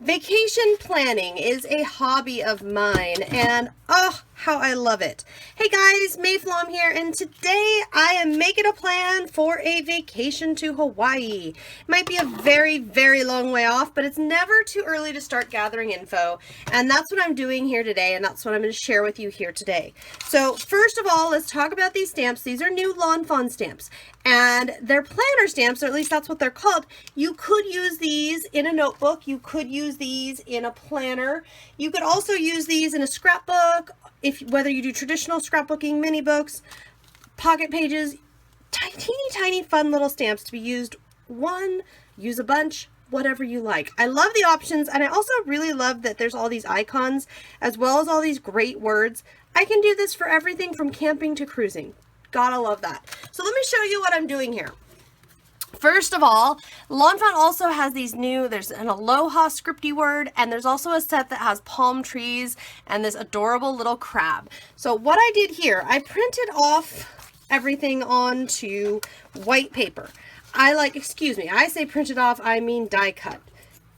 Vacation planning is a hobby of mine, and oh, how I love it. Hey guys, Mayflom here, and today I am making a plan for a vacation to Hawaii. It might be a very, very long way off, but it's never too early to start gathering info, and that's what I'm doing here today, and that's what I'm going to share with you here today. So first of all, let's talk about these stamps. These are new Lawn Fawn stamps, and they're planner stamps, or at least that's what they're called. You could use these in a notebook. You could use these in a planner. You could also use these in a scrapbook, whether you do traditional scrapbooking, mini books, pocket pages, teeny tiny fun little stamps to be used one, use a bunch, whatever you like. I love the options, and I also really love that there's all these icons as well as all these great words. I can do this for everything from camping to cruising. Gotta love that. So let me show you what I'm doing here. First of all, Lawn Fawn also has these there's an aloha scripty word, and there's also a set that has palm trees and this adorable little crab. So what I did here, I printed off everything onto white paper. I say printed off, I mean die cut.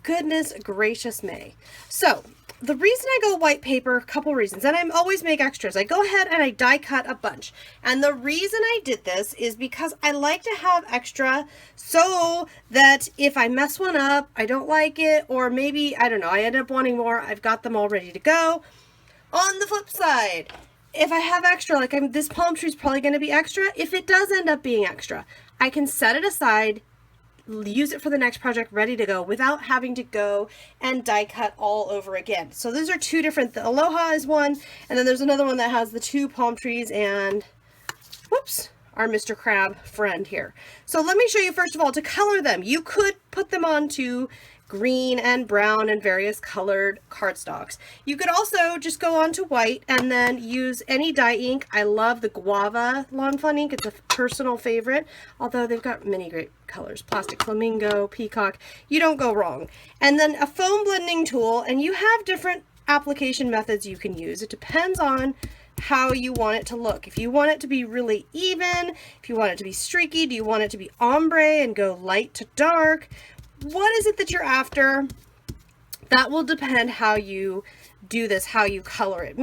Goodness gracious me. So the reason I go white paper, a couple reasons, and I always make extras. I go ahead and I die cut a bunch. And the reason I did this is because I like to have extra so that if I mess one up, I don't like it, or maybe, I don't know, I end up wanting more, I've got them all ready to go. On the flip side, if I have extra, this palm tree is probably going to be extra. If it does end up being extra, I can set it aside, use it for the next project, ready to go without having to go and die cut all over again. So those are two different. The aloha is one, and then there's another one that has the two palm trees and whoops, our Mr. Crab friend here. So let me show you first of all to color them. You could put them onto green and brown and various colored cardstocks. You could also just go on to white and then use any dye ink. I love the guava Lawn Fawn ink. It's a personal favorite, although they've got many great colors. Plastic flamingo, peacock, you don't go wrong. And then a foam blending tool, and you have different application methods you can use. It depends on how you want it to look. If you want it to be really even, if you want it to be streaky, do you want it to be ombre and go light to dark? What is it that you're after? That will depend how you do this, how you color it.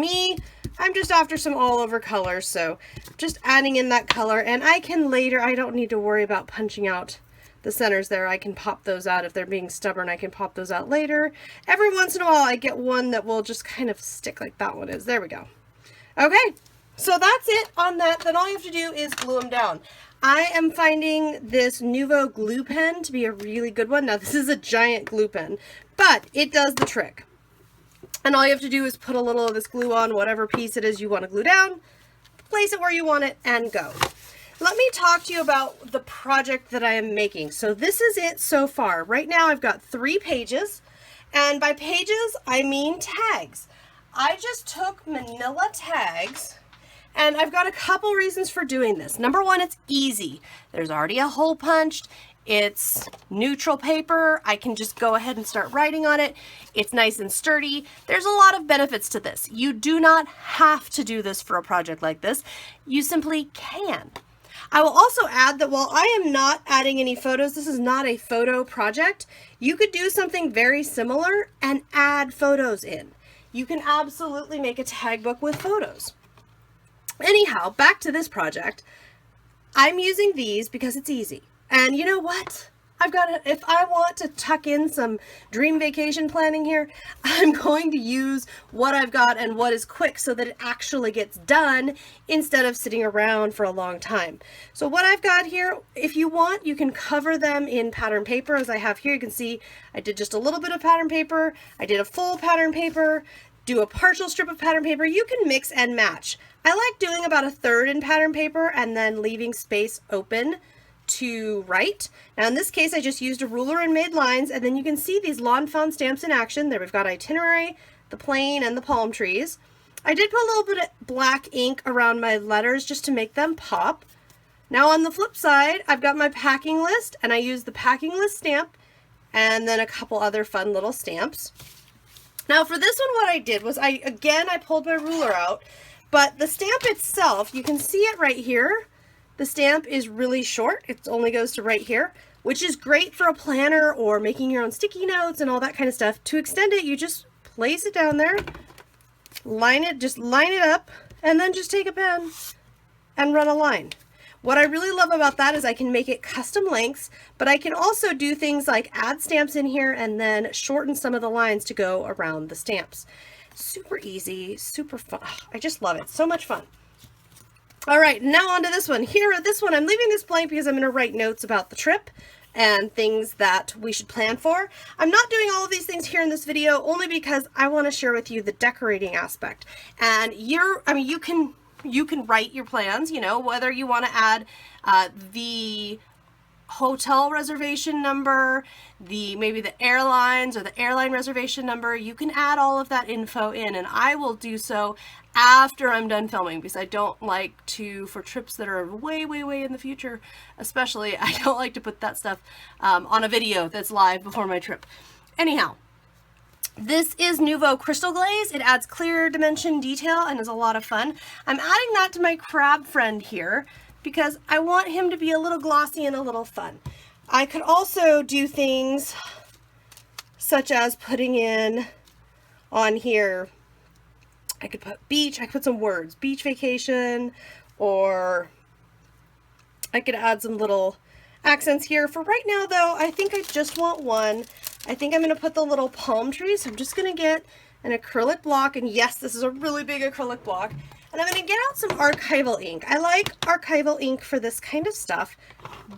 I'm just after some all over colors, so just adding in that color, and I can later, I don't need to worry about punching out the centers there. I can pop those out if they're being stubborn. I can pop those out later. Every once in a while I get one that will just kind of stick like that one is. There we go. Okay, so that's it on that. Then all you have to do is glue them down. I am finding this Nuvo glue pen to be a really good one. Now this is a giant glue pen, but it does the trick. And all you have to do is put a little of this glue on whatever piece it is you want to glue down, place it where you want it, and go. Let me talk to you about the project that I am making. So this is it so far. Right now I've got 3 pages, and by pages I mean tags. I just took manila tags, and I've got a couple reasons for doing this. Number one, it's easy. There's already a hole punched. It's neutral paper. I can just go ahead and start writing on it. It's nice and sturdy. There's a lot of benefits to this. You do not have to do this for a project like this. You simply can. I will also add that while I am not adding any photos, this is not a photo project, you could do something very similar and add photos in. You can absolutely make a tag book with photos. Anyhow, back to this project. I'm using these because it's easy. And you know what? If I want to tuck in some dream vacation planning here, I'm going to use what I've got and what is quick so that it actually gets done instead of sitting around for a long time. So what I've got here, if you want, you can cover them in pattern paper as I have here. You can see I did just a little bit of pattern paper. I did a full pattern paper, do a partial strip of pattern paper. You can mix and match. I like doing about 1/3 in pattern paper and then leaving space open to write. Now in this case I just used a ruler and made lines, and then you can see these Lawn Fawn stamps in action. There we've got itinerary, the plane, and the palm trees. I did put a little bit of black ink around my letters just to make them pop. Now on the flip side I've got my packing list, and I used the packing list stamp and then a couple other fun little stamps. Now for this one, what I did was I pulled my ruler out, but the stamp itself, you can see it right here. The stamp is really short. It only goes to right here. which is great for a planner or making your own sticky notes and all that kind of stuff. To extend it, you just place it down there, just line it up, and then just take a pen and run a line. What I really love about that is I can make it custom lengths, but I can also do things like add stamps in here and then shorten some of the lines to go around the stamps. Super easy, super fun. I just love it. So much fun. All right, now on to this one. This one, I'm leaving this blank because I'm going to write notes about the trip and things that we should plan for. I'm not doing all of these things here in this video only because I want to share with you the decorating aspect. And you can write your plans, you know, whether you want to add the hotel reservation number, maybe the airlines or the airline reservation number. You can add all of that info in, and I will do so after I'm done filming, because I don't like to, for trips that are way, way, way in the future, especially, I don't like to put that stuff on a video that's live before my trip. Anyhow, this is Nouveau Crystal Glaze. It adds clear dimension detail and is a lot of fun. I'm adding that to my crab friend here because I want him to be a little glossy and a little fun. I could also do things such as putting in on here, I could put beach, I could put some words, beach vacation, or I could add some little accents here. For right now though, I think I just want one. I think I'm going to put the little palm trees. So I'm just going to get an acrylic block, and yes, this is a really big acrylic block, and I'm going to get out some archival ink. I like archival ink for this kind of stuff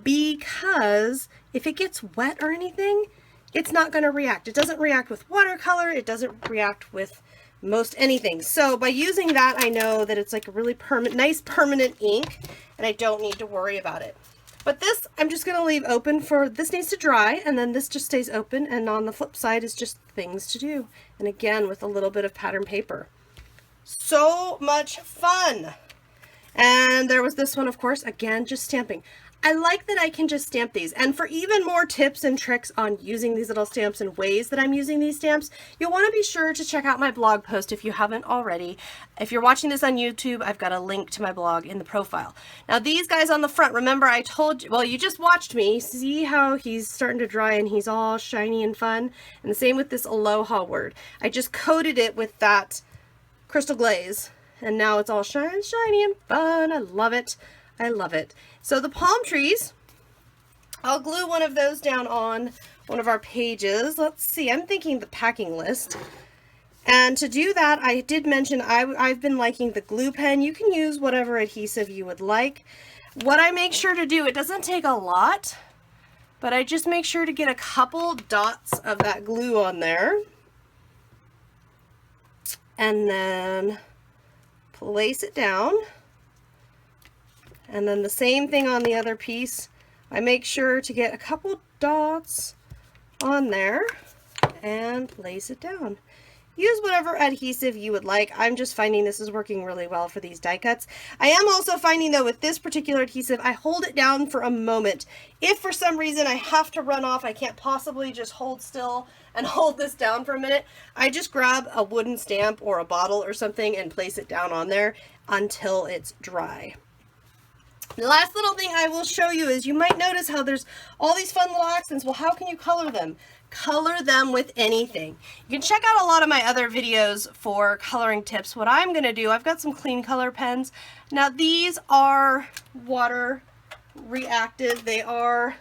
because if it gets wet or anything, it's not going to react. It doesn't react with watercolor. It doesn't react with most anything. So by using that, I know that it's like a really nice permanent ink, and I don't need to worry about it. But this, I'm just going to leave open for, this needs to dry, and then this just stays open, and on the flip side is just things to do. And again, with a little bit of pattern paper. So much fun! And there was this one, of course, again, just stamping. I like that I can just stamp these. And for even more tips and tricks on using these little stamps and ways that I'm using these stamps, you'll want to be sure to check out my blog post if you haven't already. If you're watching this on YouTube, I've got a link to my blog in the profile. Now these guys on the front, remember I told you, well, you just watched me. See how he's starting to dry and he's all shiny and fun? And the same with this aloha word. I just coated it with that crystal glaze, and now it's all shiny and fun. I love it. I love it. So the palm trees, I'll glue one of those down on one of our pages. Let's see, I'm thinking the packing list. And to do that, I did mention I've been liking the glue pen. You can use whatever adhesive you would like. What I make sure to do, it doesn't take a lot, but I just make sure to get a couple dots of that glue on there. And then place it down. And then the same thing on the other piece. I make sure to get a couple dots on there and place it down. Use whatever adhesive you would like. I'm just finding this is working really well for these die cuts. I am also finding though with this particular adhesive, I hold it down for a moment. If for some reason I have to run off, I can't possibly just hold still and hold this down for a minute, I just grab a wooden stamp or a bottle or something and place it down on there until it's dry. The last little thing I will show you is you might notice how there's all these fun little accents. Well, how can you color them? Color them with anything. You can check out a lot of my other videos for coloring tips. What I'm going to do, I've got some clean color pens. Now these are water reactive. They are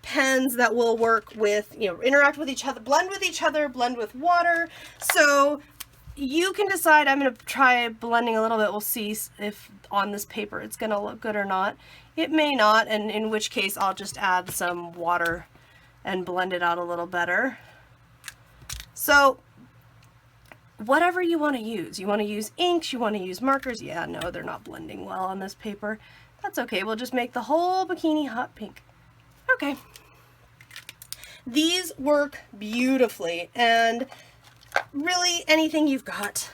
pens that will work with, you know, interact with each other, blend with water. So you can decide. I'm going to try blending a little bit. We'll see if on this paper it's going to look good or not. It may not, and in which case I'll just add some water and blend it out a little better. So whatever you want to use. You want to use inks, you want to use markers. Yeah, no, they're not blending well on this paper. That's okay. We'll just make the whole bikini hot pink. Okay. These work beautifully, and really anything you've got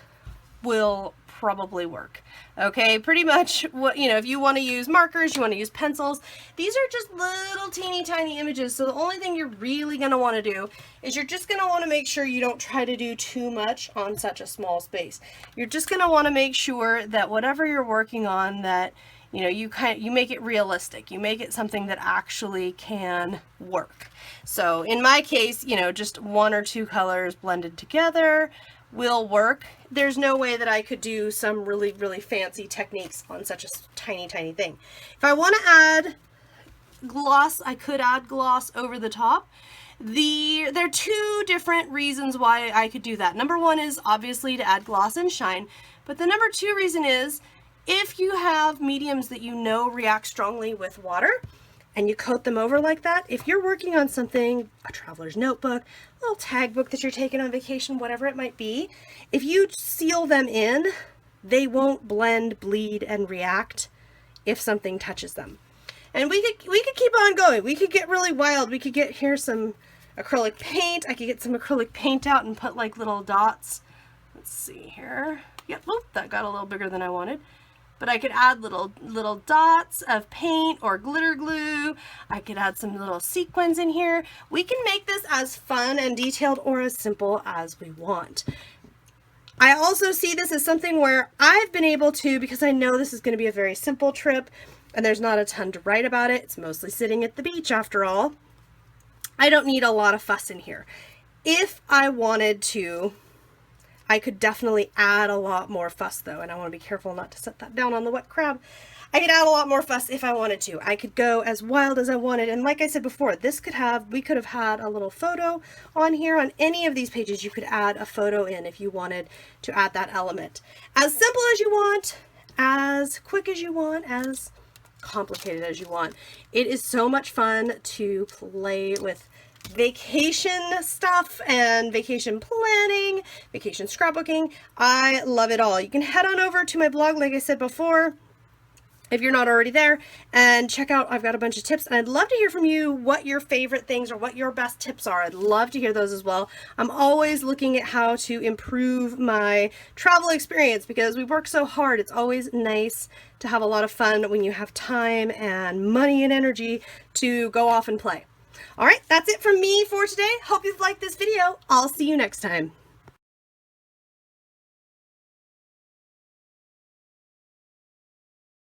will probably work. Okay, pretty much what, you know, if you want to use markers, you want to use pencils, these are just little teeny tiny images. So the only thing you're really going to want to do is you're just going to want to make sure you don't try to do too much on such a small space. You're just going to want to make sure that whatever you're working on, that You know, you make it realistic. You make it something that actually can work. So in my case, you know, just 1 or 2 colors blended together will work. There's no way that I could do some really, really fancy techniques on such a tiny, tiny thing. If I want to add gloss, I could add gloss over the top. There are 2 different reasons why I could do that. Number 1 is obviously to add gloss and shine, but the number 2 reason is if you have mediums that you know react strongly with water and you coat them over like that, if you're working on something, a traveler's notebook, a little tag book that you're taking on vacation, whatever it might be, if you seal them in, they won't blend, bleed, and react if something touches them. And we could keep on going. We could get really wild. We could get here some acrylic paint. I could get some acrylic paint out and put like little dots. Let's see here. Yep, oh, that got a little bigger than I wanted. But I could add little dots of paint or glitter glue. I could add some little sequins in here. We can make this as fun and detailed or as simple as we want. I also see this as something where I've been able to, because I know this is going to be a very simple trip and there's not a ton to write about it. It's mostly sitting at the beach after all. I don't need a lot of fuss in here. If I wanted to, I could definitely add a lot more fuss though, and I want to be careful not to set that down on the wet crab. I could add a lot more fuss if I wanted to. I could go as wild as I wanted, and like I said before, we could have had a little photo on here. On any of these pages, you could add a photo in if you wanted to add that element. As simple as you want, as quick as you want, as complicated as you want. It is so much fun to play with vacation stuff and vacation planning, vacation scrapbooking. I love it all. You can head on over to my blog, like I said before, if you're not already there, and check out, I've got a bunch of tips, and I'd love to hear from you what your favorite things or what your best tips are. I'd love to hear those as well. I'm always looking at how to improve my travel experience because we work so hard. It's always nice to have a lot of fun when you have time and money and energy to go off and play. All right, that's it from me for today. Hope you've liked this video. I'll see you next time.